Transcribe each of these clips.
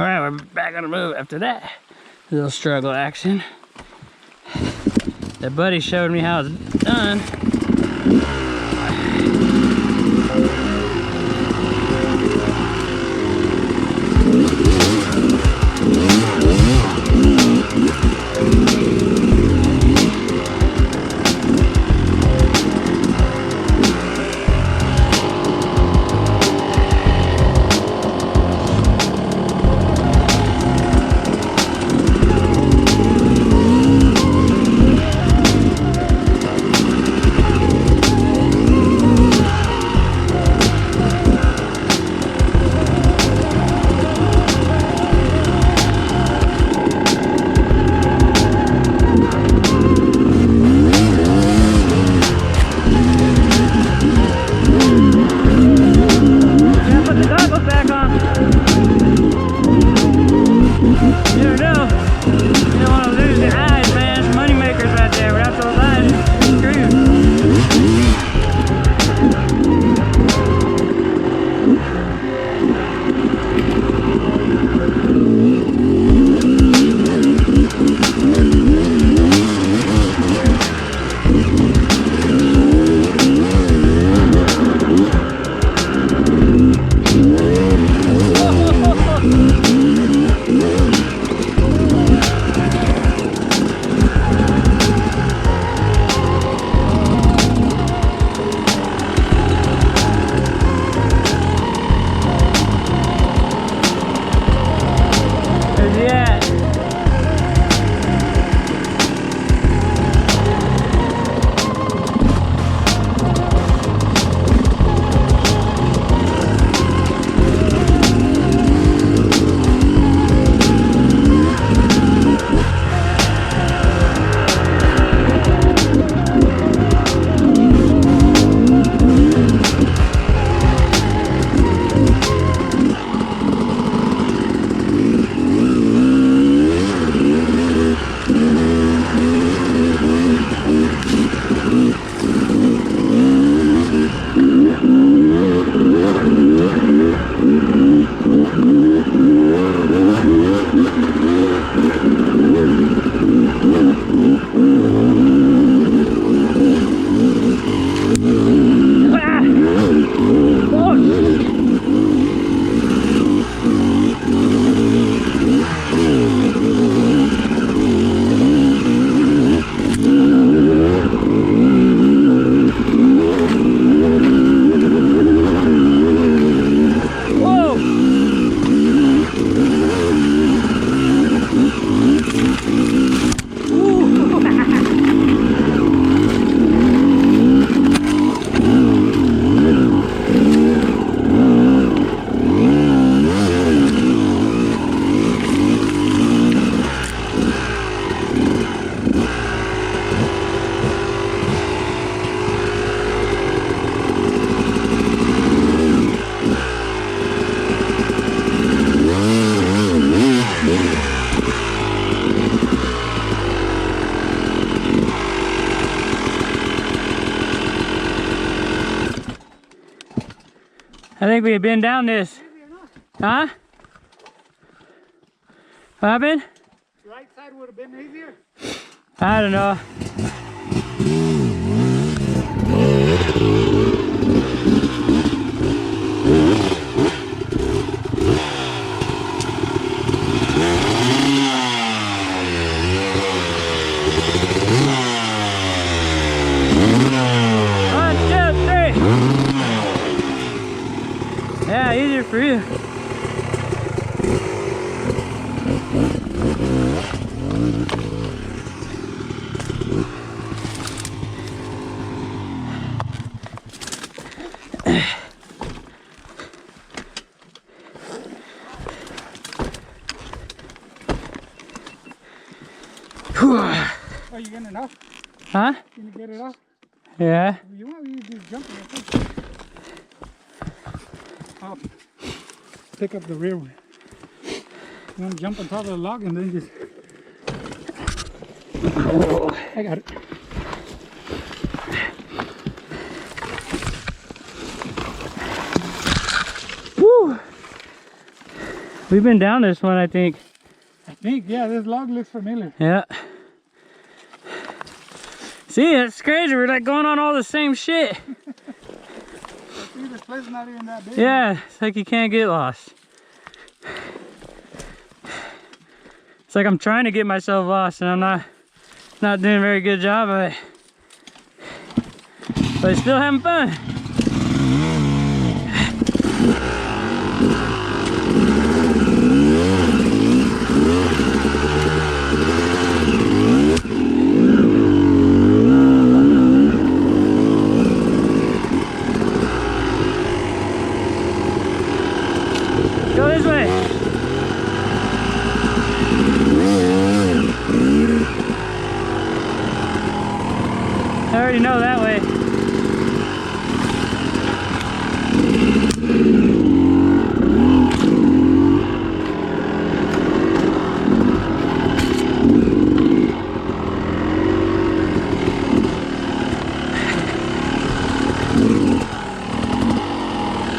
right, we're back on the move after that little struggle action. That buddy showed me how it's done. I think we had been down this. Huh? What happened? Right side would have been easier. I don't know. Yeah, easier for you. Are you getting it off? Huh? Can you get it off? Yeah. You want to just jump in, I think. I'll pick up the rear one. You want to jump on top of the log and then just... Oh, I got it. Woo! We've been down this one, I think. I think, yeah, this log looks familiar. Yeah. See, it's crazy. We're like going on all the same shit. See, this place is not even that big. Yeah, it's like you can't get lost. It's like I'm trying to get myself lost and I'm not doing a very good job of it. But still having fun. Go this way. I already know that way.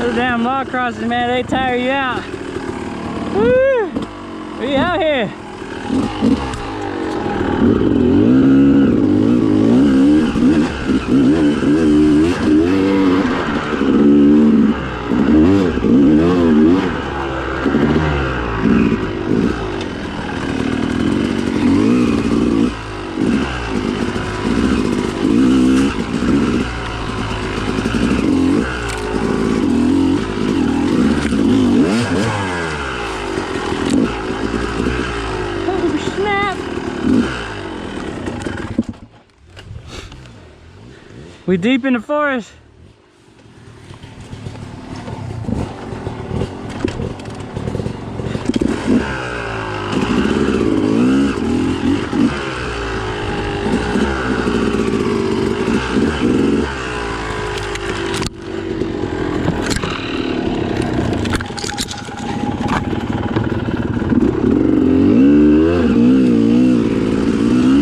Those damn log crosses, man, they tire you out. Woo! We out here. We deep in the forest.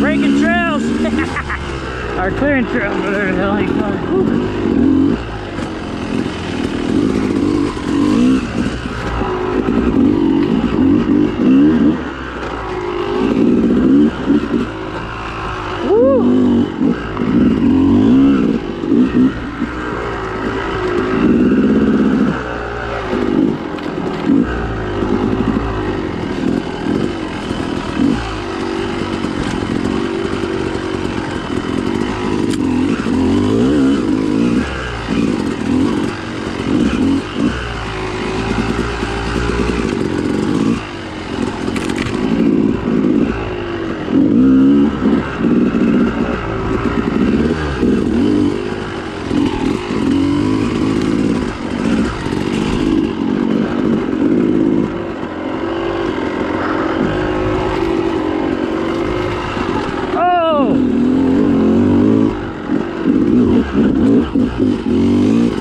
Breaking trails. Or clearing trails, whatever the hell you call it.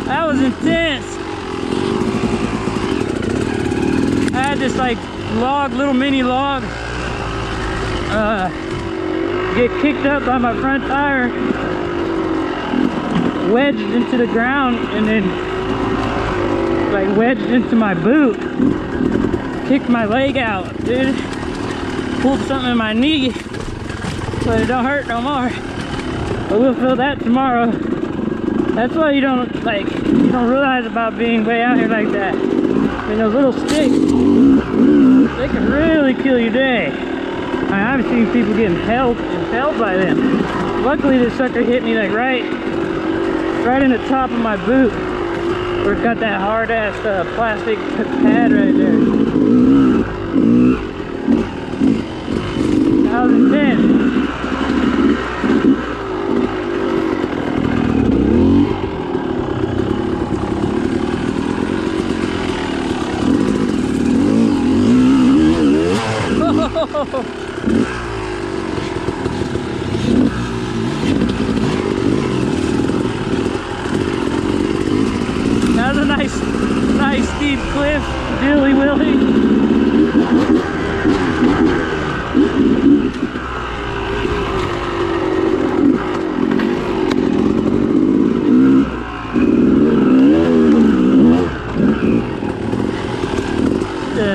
That was intense. I had this like log, little mini log, get kicked up by my front tire, wedged into the ground, and then like wedged into my boot. Kicked my leg out, dude. Pulled something in my knee, but it don't hurt no more. But we'll feel that tomorrow. That's why you don't realize about being way out here like that. And those little sticks, they can really kill your day. I've seen people getting impaled by them. Luckily this sucker hit me like right in the top of my boot, where it's got that hard ass plastic pad right there. That was intense. That was a nice steep cliff, dilly willy.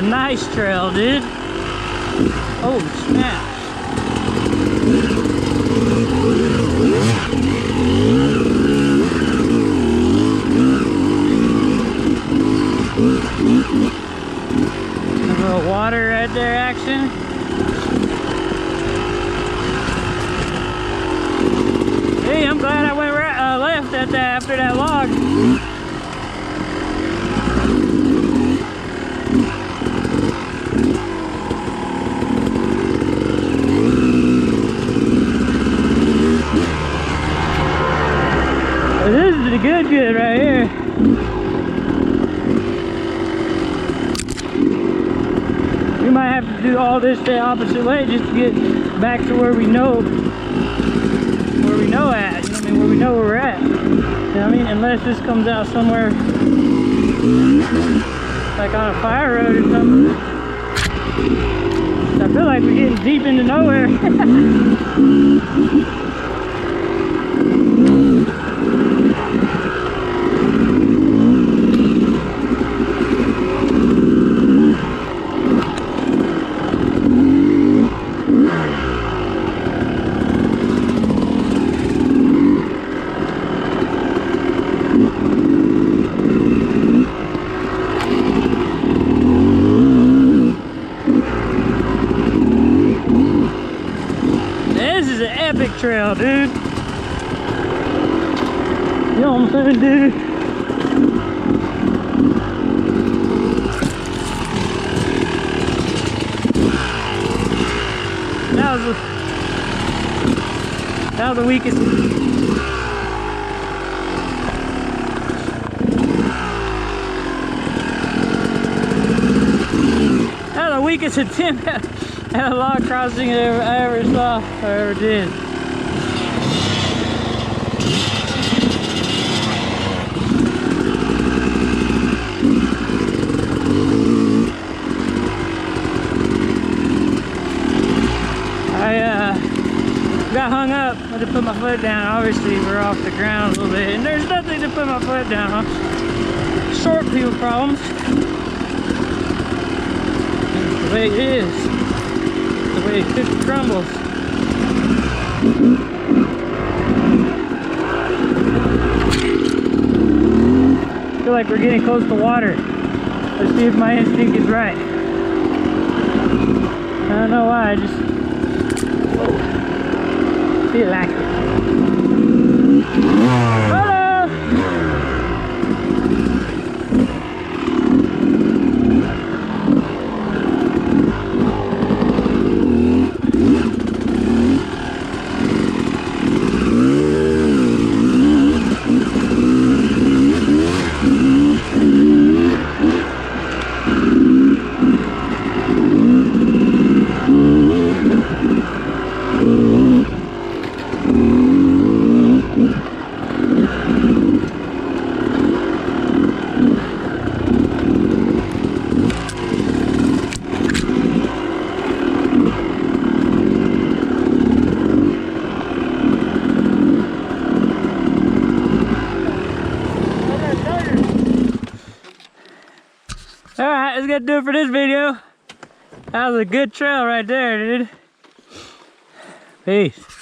Nice. nice trail, dude. Holy snap. A little water right there action. Hey, I'm glad I went left at that after that log. This is the good right here. We might have to do all this the opposite way just to get back to where we know at. You know what I mean? Where we know where we're at. You know what I mean? Unless this comes out somewhere like on a fire road or something. I feel like we're getting deep into nowhere. Trail, dude. You know what I'm saying, dude? That was the weakest. That was the weakest attempt at a log crossing I ever saw or ever did. Got hung up. I had to put my foot down. Obviously, we're off the ground a little bit, and there's nothing to put my foot down on. Short people problems. It's the way it is. It's the way cookie crumbles. I feel like we're getting close to water. Let's see if my instinct is right. I don't know why. I just feel like it. Hello! Alright, that's gonna do it for this video. That was a good trail right there, dude. Peace.